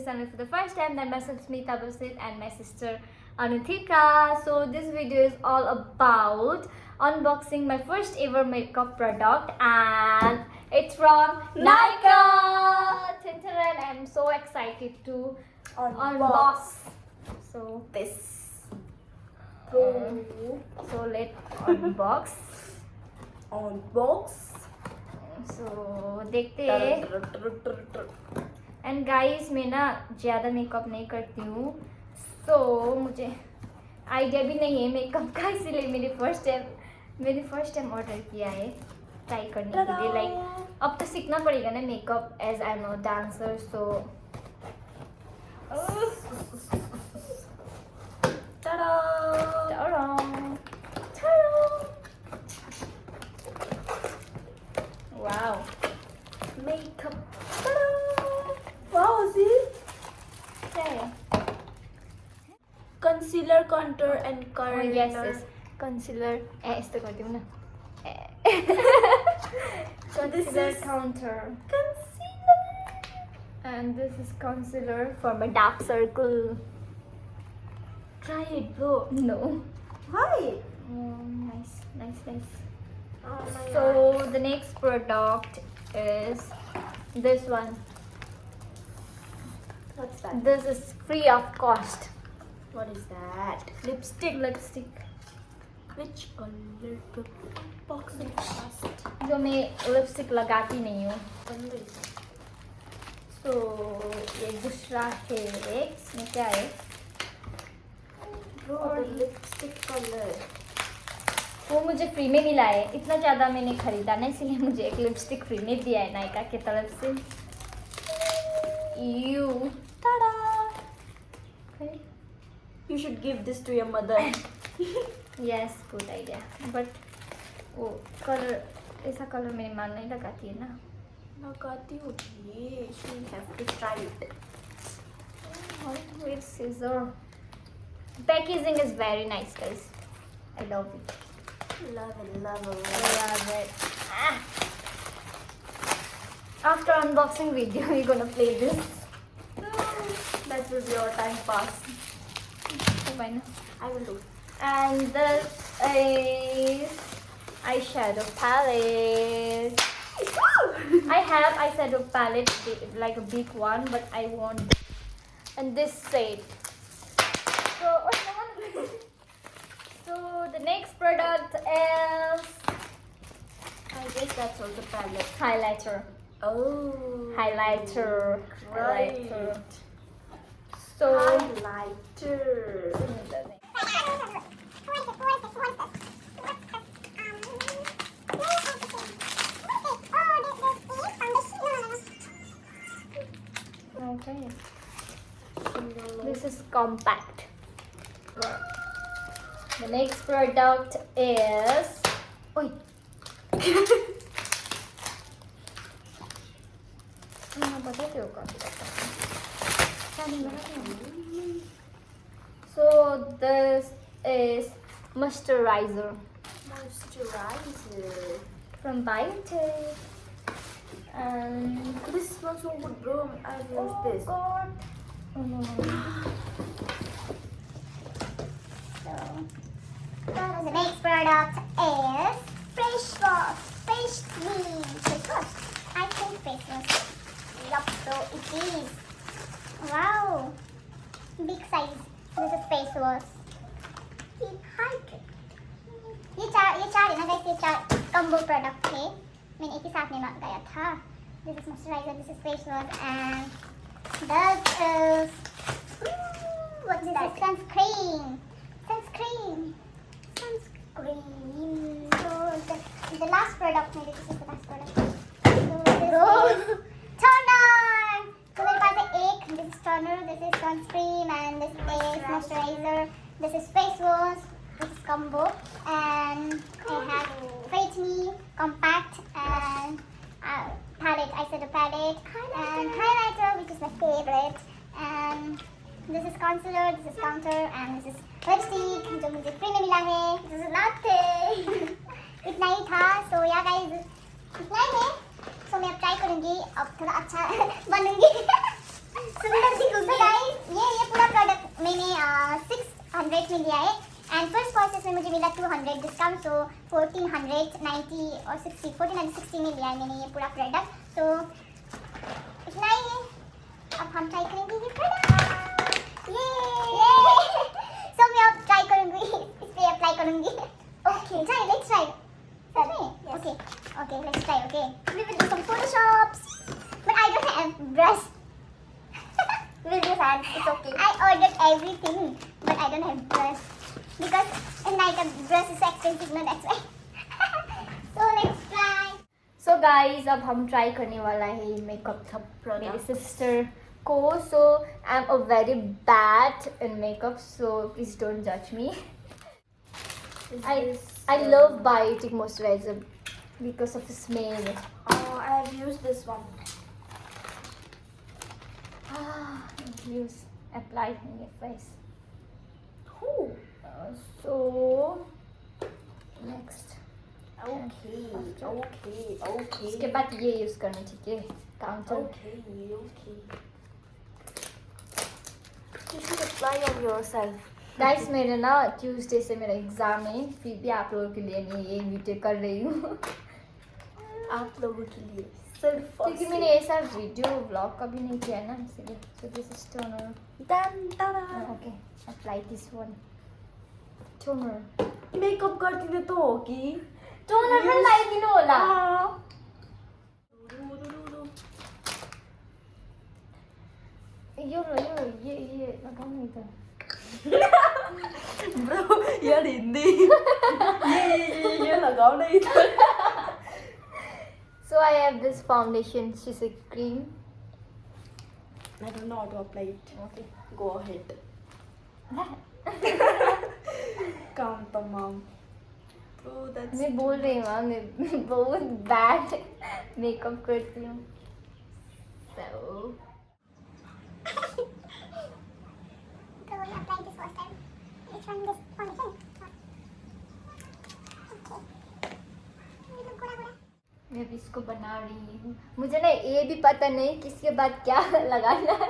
this channel for the first time, then myself Smita Basit and my sister Anuthika. So this video is all about unboxing my first ever makeup product, and it's from Nykaa. I'm so excited to unbox. So this. so let's unbox. So देखते हैं. And guys मैं ना ज़्यादा makeup नहीं करती हूँ, सो मुझे idea भी नहीं है मेकअप का, इसीलिए मैंने फर्स्ट टाइम ऑर्डर किया है ट्राई करने के लिए. लाइक अब तो सीखना पड़ेगा ना makeup, as I am a dancer. So wow Makeup. Wow, see? क्या है? Concealer, contour, and Oh, curler. yes. Concealer. ऐसे करती हूँ ना. Concealer is counter. Concealer. And this is concealer for my dark circle. Try it, bro. No. Why? Nice. Oh my So god. the next product is this one. What's that? This is free of cost. What is that? Lipstick. Which color? Box and trust. जो मैं lipstick लगाती नहीं हूँ. So ये दूसरा है. इसमें क्या है? Bro, the lipstick color. वो मुझे फ्री में मिला है. इतना ज़्यादा मैंने खरीदा ना, इसलिए मुझे एक लिपस्टिक फ्री में दिया है नायका की तरफ से. You Ta-da! okay. You should give this to your mother. Yes, good idea. But वो कलर, ऐसा कलर मेरी माँ नहीं लगाती है ना. लगाती होगी. You have to try it. With scissor. Packaging is very nice, guys. I love it. Love it. I love it. After unboxing video, we're gonna play this. That will be our time pass. So why not? I will do. And this is eyeshadow palette. I have eyeshadow palette, like a big one, but I want this. And this set. So the next product is I guess that's all the palette. highlighter. Oh. Highlighter. Right. So Highlighter. Okay. This is compact. The next product is. Oi. So this is moisturizer Moisturizer. from Biotech. And This smells so good, bro. I've used this. God. Oh, no. So the next product is face wash. Face wash. I think face wash. Yup, so it is. Wow. Big size. This is face wash. Keep hydrated. ये चार है ना guys, ये चार combo product थे. मैंने एक ही साथ में मंगाया था. This is moisturizer, this is face wash, and that is what's that? Sunscreen. So the last product, maybe this is the last product. So toner. So मेरे पास है एक. This is toner, this is sunscreen, and this is moisturizer. This is face wash. This is combo, and I have Fit Me compact and palette. I said a palette and highlighter, which is my favorite. And this is concealer, this is counter, and this is lipstick जो मुझे free में मिला है. This is nothing. इतना ही था. So yeah guys, इतना ही है. So मैं अब ट्राई करूँगी, अब थोड़ा अच्छा बनूँगी. सुंदर दिखूंगी। So guys, ये पूरा प्रोडक्ट मैंने 600 में लिया है एंड फर्स्ट परचेस में मुझे मिला 200 डिस्काउंट, सो 1490 और 1460 में लिया है मैंने ये पूरा प्रोडक्ट। सो इतना ही है, अब हम ट्राई करेंगे ये प्रोडक्ट। ये सो मैं अब ट्राई करूंगी, इस पे अप्लाई करूंगी। Okay try, let's try. Okay, let's try. Okay, we will do some photoshops, but I don't have brush. We'll use hands. It's okay. I ordered everything, but I don't have brush because in night a brush is expensive, no, that's why. So let's try. So guys, अब हम try करने वाला है ये makeup सब मेरी sister को। So I'm a very bad in makeup, so please don't judge me. I love biotic moisturizer because of the smell. Oh, I have used this one. Use apply in your face. Ooh. So next Okay. उसके बाद ये use करना, ठीक है? Counter. Okay. You should apply on yourself. Guys मेरे ना Tuesday से मेरा एग्जाम है, फिर भी आप लोगों के लिए नहीं ये वीडियो कर रही हूँ। आप लोगों के लिए सिर्फ क्योंकि मैंने ऐसा वीडियो व्लॉग कभी नहीं किया है ना, इसलिए। So this is toner. Okay, apply this one toner. Makeup करती तो होगी। टोनर में लाई दिन होला। ये लगाओ नहीं था। Bro, यार हिंदी ये लगाओ नहीं था। So I have this foundation, she's a cream. I don't know how to apply it. Okay. Go ahead. Calm the mom. Bro, that's. मैं बोल रही हूँ मैं बहुत बैड मेकअप करती हूँ। So So we apply this first time. Which one? This foundation. Okay. ये लोग गोरा गोरा। मैं अभी इसको बना रही हूँ। मुझे ना ये भी पता नहीं किसके बाद क्या लगाना है।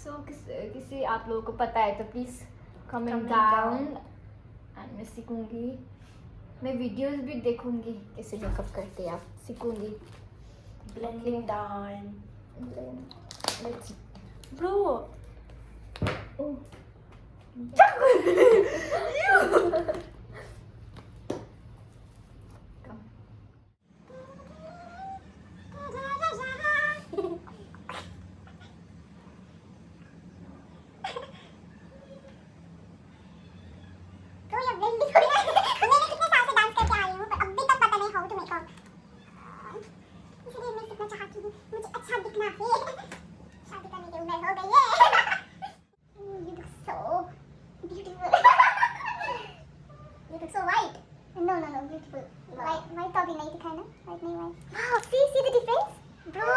So किसी आप लोगों को पता है तो प्लीज कमेंट डाउन। एंड मैं सीखूंगी, मैं वीडियोस भी देखूंगी कैसे मेकअप करते हैं, आप सीखूंगी। Blending done. Let's Bro. oh. Come. तो ये blending हो गया। मैंने कितने साल से डांस करके आई हूँ पर अभी तक पता नहीं how to make up। इसलिए मैं सीखना चाहती हूँ, मुझे अच्छा दिखना है। शादी करने की उम्र हो गई है। You look so beautiful. You look so white. No, beautiful. White तो अभी नहीं दिखा ना, white नहीं white. Wow, see the difference, bro.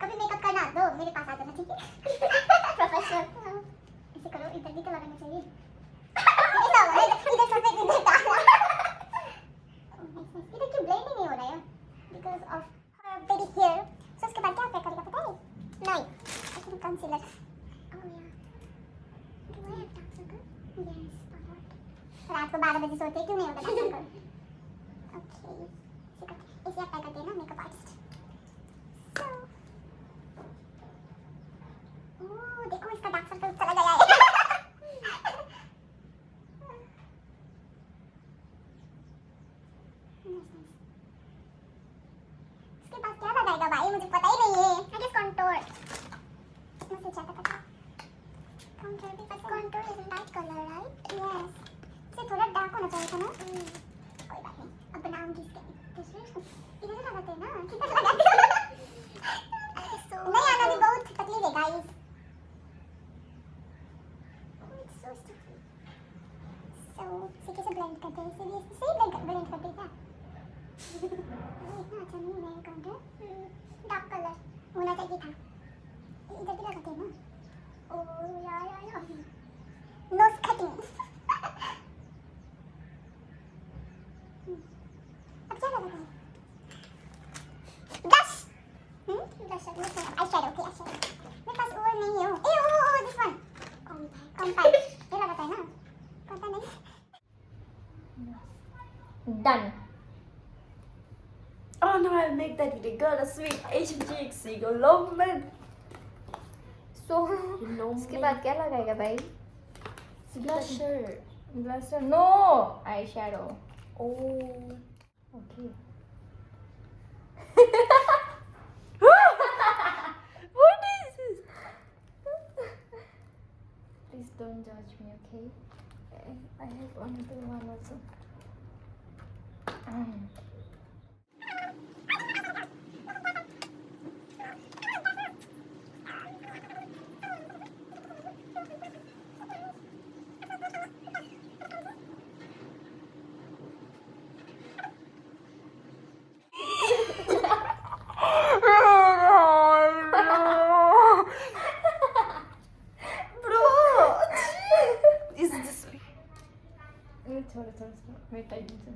कभी मेकअप करना दो, मेरे पास आ जाना, ठीक है? प्रोफेशनल। ऐसे करो, इधर भी तो लगाना चाहिए। इधर सफेद, इधर काला। इधर क्यों ब्लेंड नहीं हो रहा है? Because of her baby hair. So उसके बाद क्या अप्लाई करेगा पता है? नहीं, actually concealer. Oh yeah. Do I have dark circle? Yes, बहुत। रात को 12 बजे सोते क्यों नहीं होता dark circle? Okay. इसे अप्लाई करते हैं ना मेकअप आर्टिस्ट। So, ओह देखो इसका डार्क सर्कल चला गया है। इसके पास क्या लगाएगा भाई, मुझे पता ही नहीं है। I guess contour. मुझे ज्यादा पता है। Contour भी पता है। Contour is a light color, right? Yes. इसे थोड़ा डार्क होना चाहिए था ना? कोई बात नहीं, अब बनाऊंगी इसके। इधर लगाते हैं ना? किधर लगाते हैं? नहीं आना भी बहुत तकलीफ है गाइस। So stupid. So इसे कैसे ब्लेंड करते हैं? इसे ब्लेंड करते हैं क्या? इतना अच्छा नहीं है कंटूर। डार्क कलर होना चाहिए था। इधर भी लगाते हैं ना? ओह यार। Nose cutting. अब क्या लगाते हैं? Blush. Done. Oh no, I'll make that video. Girl, a sweet Asian cheeks. You go love man. So You know इसके me. बाद क्या लगाएगा भाई? Blusher. Blusher? No, eyeshadow. Oh. Okay. What is this? Please don't judge me, okay? I have another one also. Bro. Is this me? थोड़ा wait I need to.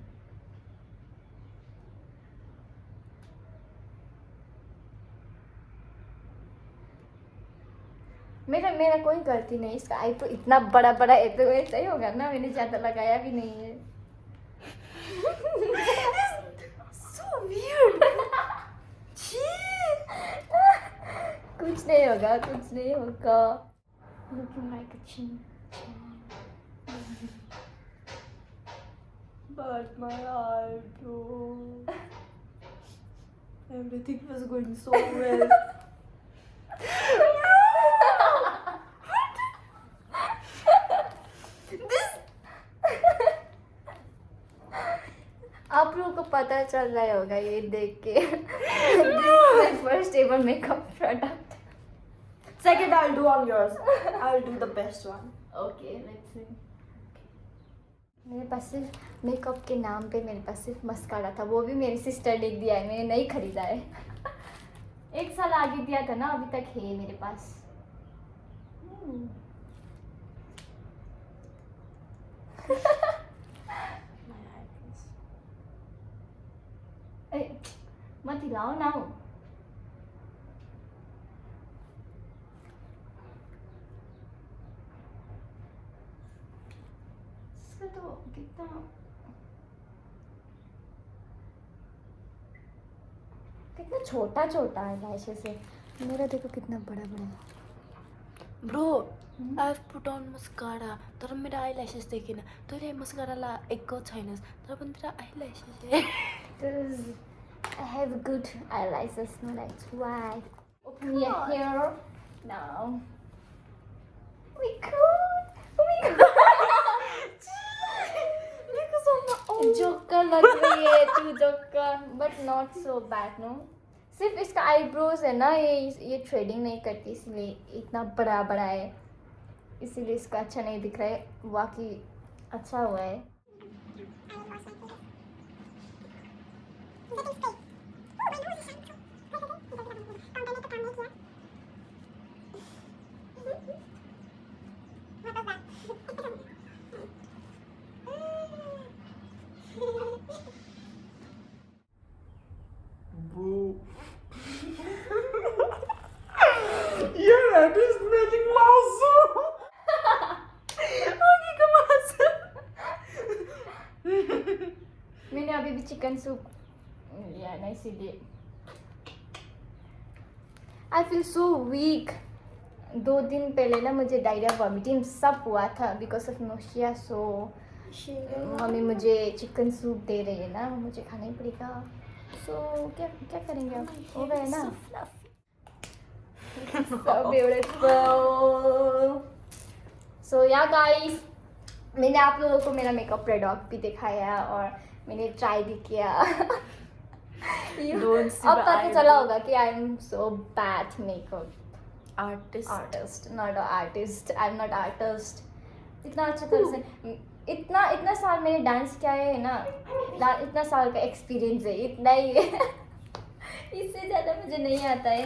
मेरा कोई गलती नहीं, इसका आई तो इतना बड़ा बड़ा है तो वैसा ही होगा ना, मैंने ज्यादा लगाया भी नहीं है. So weird. कुछ नहीं होगा, कुछ नहीं होगा. Looking like a chin. But my eyebrow. Everything was going so well. आप लोगों को पता चल रहा होगा ये देख के. This is my first ever makeup product. Second, I'll do on yours. I'll do the best one. Okay, let's see. मेरे पास सिर्फ मेकअप के नाम पे मेरे पास सिर्फ मस्कारा था, वो भी मेरी सिस्टर ने दिया है, मैंने नहीं खरीदा है. 1 साल आगे दिया था ना, अभी तक है मेरे पास. My eyebrows. ए, मत हिलाओ ना. इसका तो कितना छोटा छोटा है लैशेस से. मेरा देखो कितना बड़ा बड़ा है. Bro, I've put on mascara. तर मेरो eyelashes देखेन. तैँले mascara ला एकको छैनस्. तर पनि तेरो eyelashes है. Because I have good eyelashes, no, that's why. Open your hair now. Oh my god! Oh my god! Because of my joker लग रही है तू, joker, but not so bad, no? सिर्फ इसका आईब्रोज है ना, ये थ्रेडिंग नहीं करती इसलिए इतना बड़ा बड़ा है, इसीलिए इसका अच्छा नहीं दिख रहा है. बाकी अच्छा हुआ है. Bro. Your head is smelling maso. Okay, come मैंने अभी भी चिकन सूप लिया ना, इसीलिए. I feel so weak. 2 दिन पहले ना मुझे डायरिया वॉमिटिंग सब हुआ था because of nausea. So mummy मुझे चिकन सूप दे रही है ना, मुझे खाना ही पड़ेगा. सो क्या क्या करेंगे आप, हो गए ना. So beautiful. So yeah guys, मैंने आप लोगों को मेरा मेकअप प्रोडक्ट भी दिखाया और मैंने ट्राई भी किया. Don't see अब the पता चला eyebrow. होगा कि I am so bad makeup Artist. Artist, not artist. I am not artist. इतना अच्छा तरह से इतना साल मैंने डांस किया है ना, इतना साल का एक्सपीरियंस है, इतना ही है. इससे ज़्यादा मुझे नहीं आता है.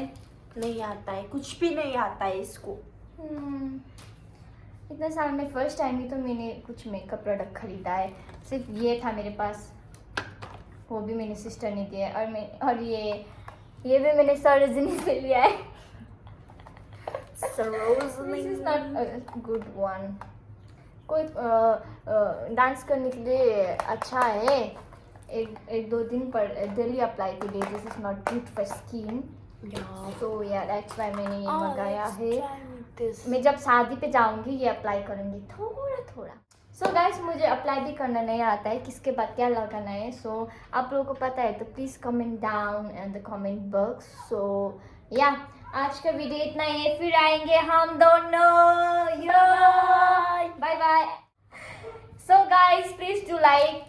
नहीं आता है, कुछ भी नहीं आता है इसको. इतना साल में फर्स्ट टाइम ही तो मैंने कुछ मेकअप प्रोडक्ट खरीदा है. सिर्फ ये था मेरे पास, वो भी मेरी सिस्टर ने दिया है. और ये भी मैंने सरोजिनी से लिया है. Sorozni. This is not a good one. कोई डांस करने के लिए अच्छा है एक दो दिन पर डेली अप्लाई कीजिए, this is not good for skin. Yeah. सो या दैट्स व्हाई मैंने ये Oh, मंगाया let's है। try with this. मैं जब शादी पे जाऊंगी ये अप्लाई करूंगी थोड़ा थोड़ा। सो गाइस मुझे अप्लाई भी करना नहीं आता है, किसके बाद क्या लगाना है। सो आप लोगों को पता है तो please comment down in the comment box. So या आज का वीडियो इतना ही है, फिर आएंगे हम दोनों। Bye bye. So guys please do like,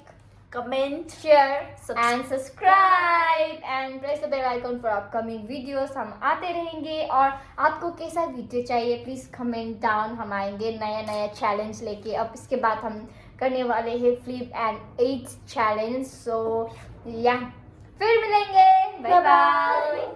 Comment. share and subscribe and press the bell icon for upcoming videos। हम आते रहेंगे और आपको कैसा वीडियो चाहिए प्लीज कमेंट डाउन। हम आएंगे नया नया चैलेंज लेके। अब इसके बाद हम करने वाले हैं flip and eat challenge. So या फिर मिलेंगे। Bye bye.